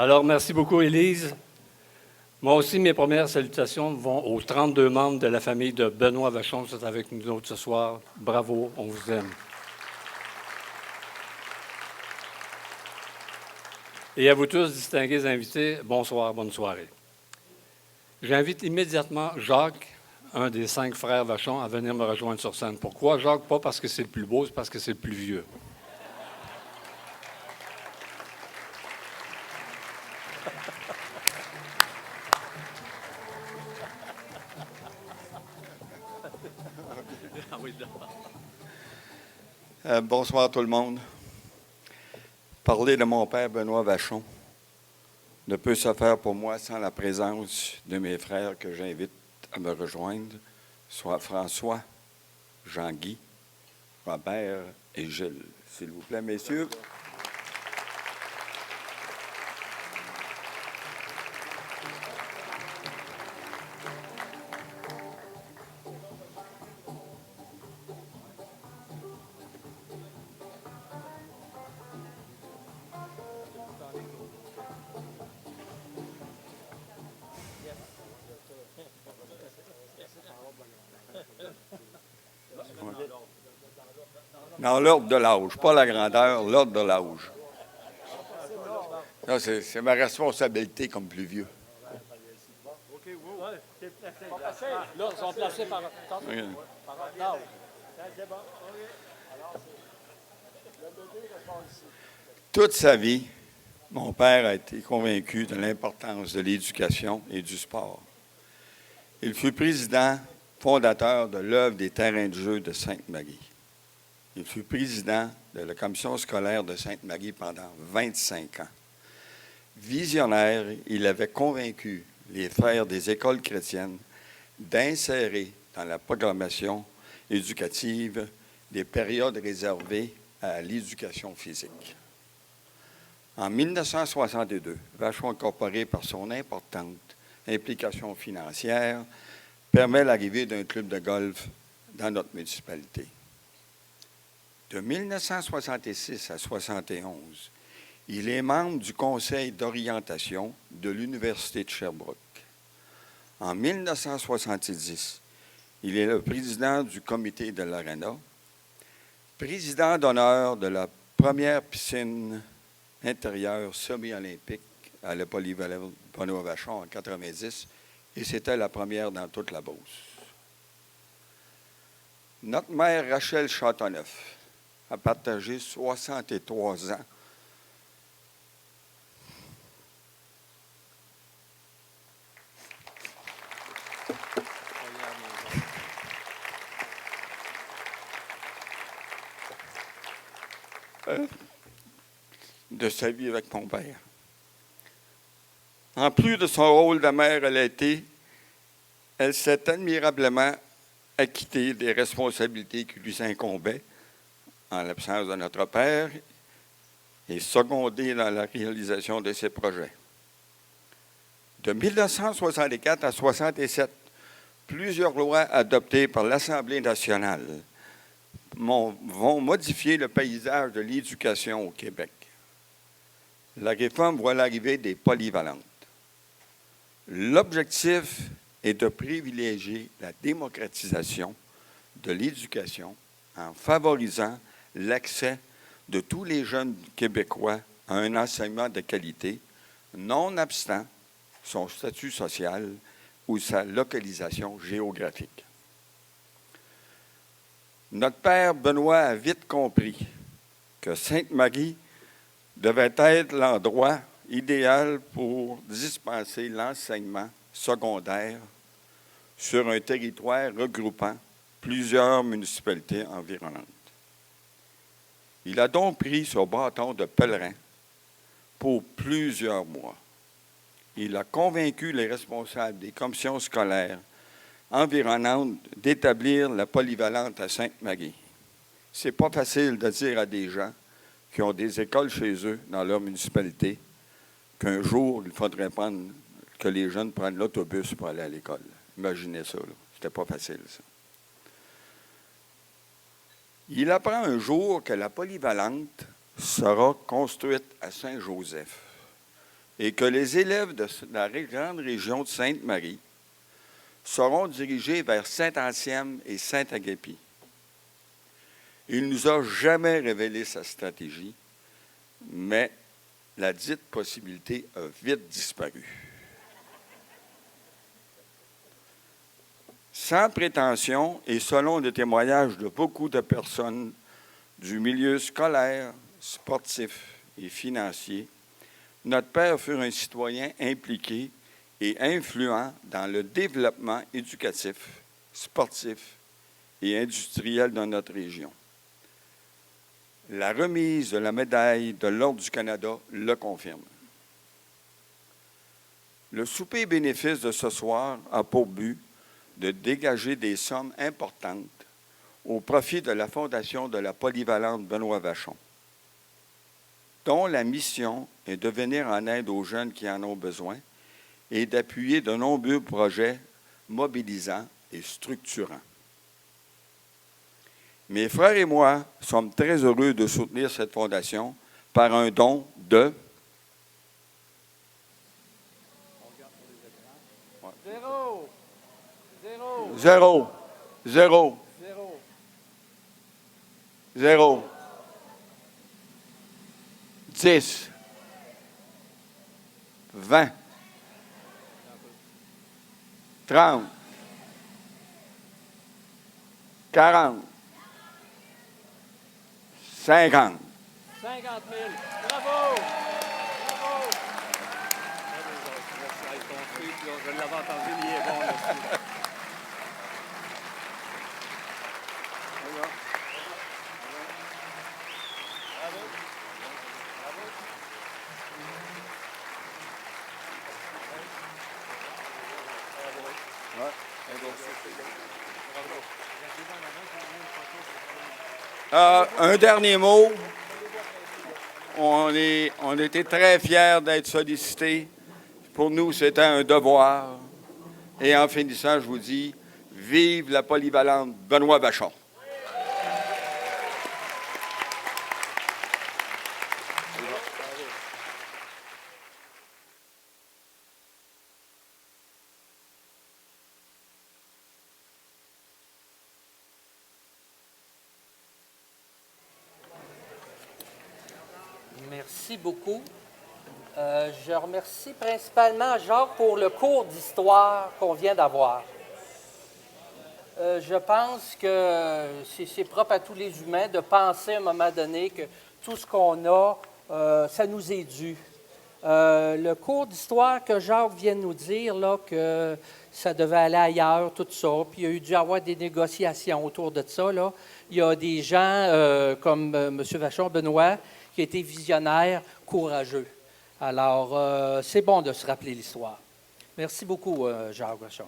Alors, merci beaucoup, Élise. Moi aussi, mes premières salutations vont aux 32 membres de la famille de Benoît Vachon qui sont avec nous autres ce soir. Bravo, on vous aime. Et à vous tous, distingués invités, bonsoir, bonne soirée. J'invite immédiatement Jacques, un des 5 frères Vachon, à venir me rejoindre sur scène. Pourquoi, Jacques? Pas parce que c'est le plus beau, c'est parce que c'est le plus vieux. Bonsoir tout le monde. Parler de mon père Benoît Vachon ne peut se faire pour moi sans la présence de mes frères que j'invite à me rejoindre, soit François, Jean-Guy, Robert et Gilles. S'il vous plaît, messieurs. Dans l'ordre de l'âge, pas la grandeur, l'ordre de l'âge. C'est ma responsabilité comme plus vieux. Là, ils sont placés par l'âge. Toute sa vie, mon père a été convaincu de l'importance de l'éducation et du sport. Il fut président fondateur de l'œuvre des terrains de jeu de Sainte-Marie. Il fut président de la commission scolaire de Sainte-Marie pendant 25 ans. Visionnaire, il avait convaincu les frères des écoles chrétiennes d'insérer dans la programmation éducative des périodes réservées à l'éducation physique. En 1962, Vachon Incorporé, par son importante implication financière, permet l'arrivée d'un club de golf dans notre municipalité. De 1966 à 1971, il est membre du conseil d'orientation de l'Université de Sherbrooke. En 1970, il est le président du comité de l'Arena, président d'honneur de la première piscine intérieure semi-olympique à la polyvalente Benoît Vachon en 1990, et c'était la première dans toute la Beauce. Notre mère Rachel Châteauneuf a partagé 63 ans de sa vie avec mon père. En plus de son rôle de mère, elle s'est admirablement acquittée des responsabilités qui lui incombaient en l'absence de notre père et secondée dans la réalisation de ses projets. De 1964 à 1967, plusieurs lois adoptées par l'Assemblée nationale vont modifier le paysage de l'éducation au Québec. La réforme voit l'arrivée des polyvalentes. L'objectif est de privilégier la démocratisation de l'éducation en favorisant l'accès de tous les jeunes Québécois à un enseignement de qualité, nonobstant son statut social ou sa localisation géographique. Notre père Benoît a vite compris que Sainte-Marie devait être l'endroit idéal pour dispenser l'enseignement secondaire sur un territoire regroupant plusieurs municipalités environnantes. Il a donc pris son bâton de pèlerin pour plusieurs mois. Il a convaincu les responsables des commissions scolaires environnantes d'établir la polyvalente à Sainte-Marie. C'est pas facile de dire à des gens qui ont des écoles chez eux, dans leur municipalité, qu'un jour, il faudrait que les jeunes prennent l'autobus pour aller à l'école. Imaginez ça, là. C'était pas facile, ça. Il apprend un jour que la polyvalente sera construite à Saint-Joseph et que les élèves de la grande région de Sainte-Marie seront dirigés vers Saint-Ancième et Saint-Agapi. Il ne nous a jamais révélé sa stratégie, mais la dite possibilité a vite disparu. Sans prétention et selon le témoignage de beaucoup de personnes du milieu scolaire, sportif et financier, notre père fut un citoyen impliqué et influent dans le développement éducatif, sportif et industriel de notre région. La remise de la médaille de l'Ordre du Canada le confirme. Le souper bénéfice de ce soir a pour but de dégager des sommes importantes au profit de la Fondation de la polyvalente Benoît Vachon, dont la mission est de venir en aide aux jeunes qui en ont besoin et d'appuyer de nombreux projets mobilisants et structurants. Mes frères et moi sommes très heureux de soutenir cette fondation par un don de 0, 10, 20, 30, 40, 50. 50 000. Bravo! Bravo! Je l'avais entendu, il est bon, merci. Un dernier mot. On était très fiers d'être sollicités. Pour nous, c'était un devoir. Et en finissant, je vous dis, vive la polyvalente Benoît Vachon. Merci beaucoup. Je remercie principalement Jacques pour le cours d'histoire qu'on vient d'avoir. Je pense que c'est propre à tous les humains de penser à un moment donné que tout ce qu'on a, ça nous est dû. Le cours d'histoire que Jacques vient de nous dire, là, que ça devait aller ailleurs, tout ça, puis il y a eu dû avoir des négociations autour de ça, là. Il y a des gens comme M. Vachon, Benoît, qui étaient visionnaires, courageux. Alors, c'est bon de se rappeler l'histoire. Merci beaucoup, Jacques Vachon.